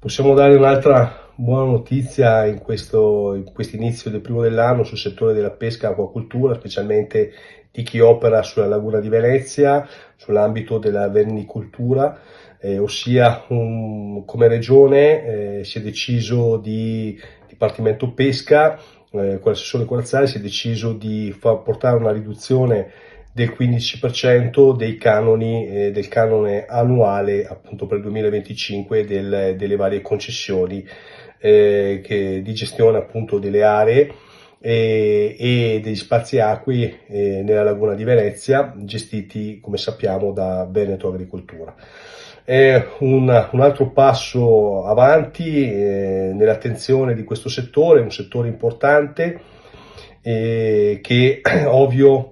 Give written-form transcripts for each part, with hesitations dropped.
Possiamo dare un'altra buona notizia in questo inizio del primo dell'anno sul settore della pesca e acquacoltura, specialmente di chi opera sulla laguna di Venezia, sull'ambito della vernicoltura, ossia come regione si è deciso Dipartimento Pesca, con l'assessore Corazzari si è deciso di portare una riduzione del 15% dei canoni, del canone annuale appunto per il 2025 delle varie concessioni di gestione appunto delle aree e degli spazi acquei nella laguna di Venezia, gestiti come sappiamo da Veneto Agricoltura. È un altro passo avanti nell'attenzione di questo settore, un settore importante che ovvio,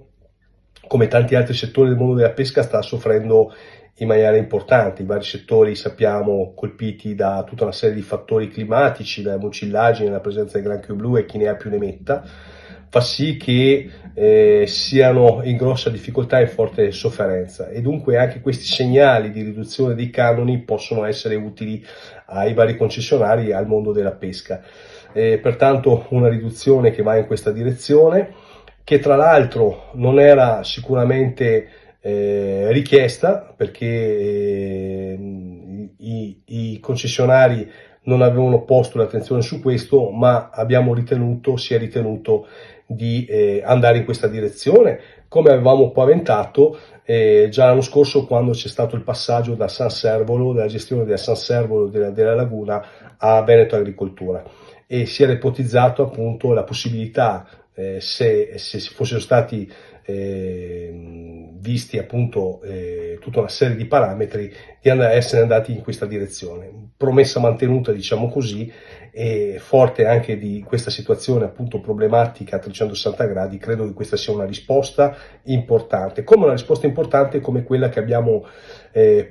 come tanti altri settori del mondo della pesca, sta soffrendo in maniera importante. I vari settori, sappiamo, colpiti da tutta una serie di fattori climatici, dalle mucillagini, la presenza del granchio blu e chi ne ha più ne metta, fa sì che siano in grossa difficoltà e in forte sofferenza, e dunque anche questi segnali di riduzione dei canoni possono essere utili ai vari concessionari e al mondo della pesca. Pertanto una riduzione che va in questa direzione, che tra l'altro non era sicuramente richiesta, perché i concessionari non avevano posto l'attenzione su questo, ma si è ritenuto di andare in questa direzione, come avevamo paventato già l'anno scorso, quando c'è stato il passaggio da San Servolo, della gestione del San Servolo della laguna a Veneto Agricoltura, e si era ipotizzato appunto la possibilità, se fossero stati visti appunto tutta una serie di parametri, di essere andati in questa direzione. Promessa mantenuta, diciamo così, e forte anche di questa situazione appunto problematica a 360 gradi, credo che questa sia una risposta importante, come quella che abbiamo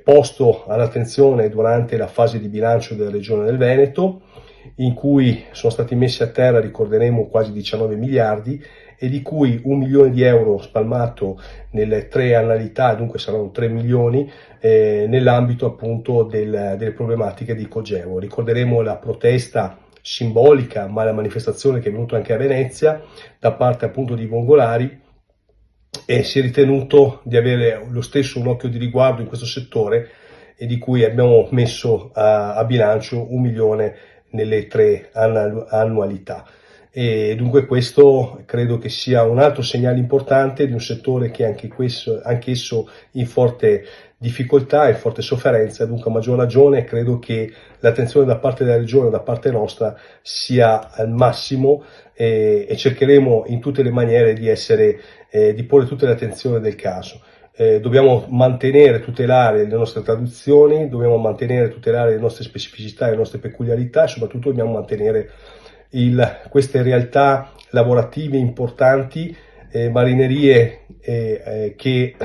posto all'attenzione durante la fase di bilancio della Regione del Veneto, in cui sono stati messi a terra, ricorderemo, quasi 19 miliardi, e di cui 1 milione di euro spalmato nelle 3 annualità, dunque saranno 3 milioni nell'ambito appunto delle problematiche di Cogevo. Ricorderemo la protesta simbolica, ma la manifestazione che è venuta anche a Venezia da parte appunto di Vongolari, e si è ritenuto di avere lo stesso un occhio di riguardo in questo settore, e di cui abbiamo messo a bilancio 1 milione nelle 3 annualità. E dunque questo credo che sia un altro segnale importante di un settore che anch'esso in forte difficoltà, in forte sofferenza. Dunque a maggior ragione credo che l'attenzione da parte della Regione, da parte nostra, sia al massimo, e cercheremo in tutte le maniere di porre tutte le attenzioni del caso. Dobbiamo mantenere e tutelare le nostre tradizioni, dobbiamo mantenere e tutelare le nostre specificità, le nostre peculiarità, e soprattutto dobbiamo mantenere queste realtà lavorative importanti, marinerie che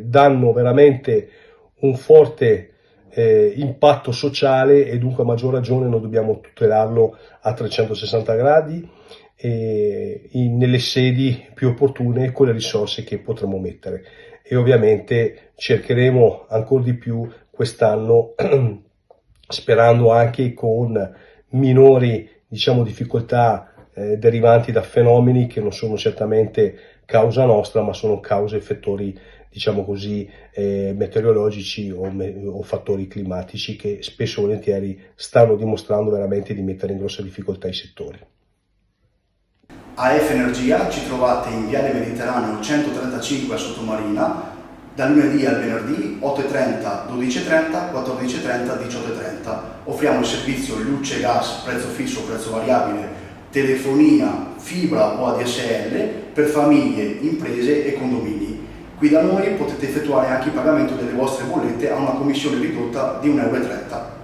danno veramente un forte impatto sociale, e dunque a maggior ragione noi dobbiamo tutelarlo a 360 gradi nelle sedi più opportune, con le risorse che potremo mettere. E ovviamente cercheremo ancora di più quest'anno, sperando anche con minori, diciamo, difficoltà derivanti da fenomeni che non sono certamente causa nostra, ma sono cause e fattori, diciamo così, meteorologici o fattori climatici, che spesso e volentieri stanno dimostrando veramente di mettere in grossa difficoltà i settori. AF Energia ci trovate in Viale Mediterraneo 135 a Sottomarina, dal lunedì al venerdì 8.30, 12.30, 14.30, 18.30. Offriamo il servizio luce, gas, prezzo fisso, prezzo variabile, telefonia, fibra o ADSL per famiglie, imprese e condomini. Qui da noi potete effettuare anche il pagamento delle vostre bollette a una commissione ridotta di 1,30 euro.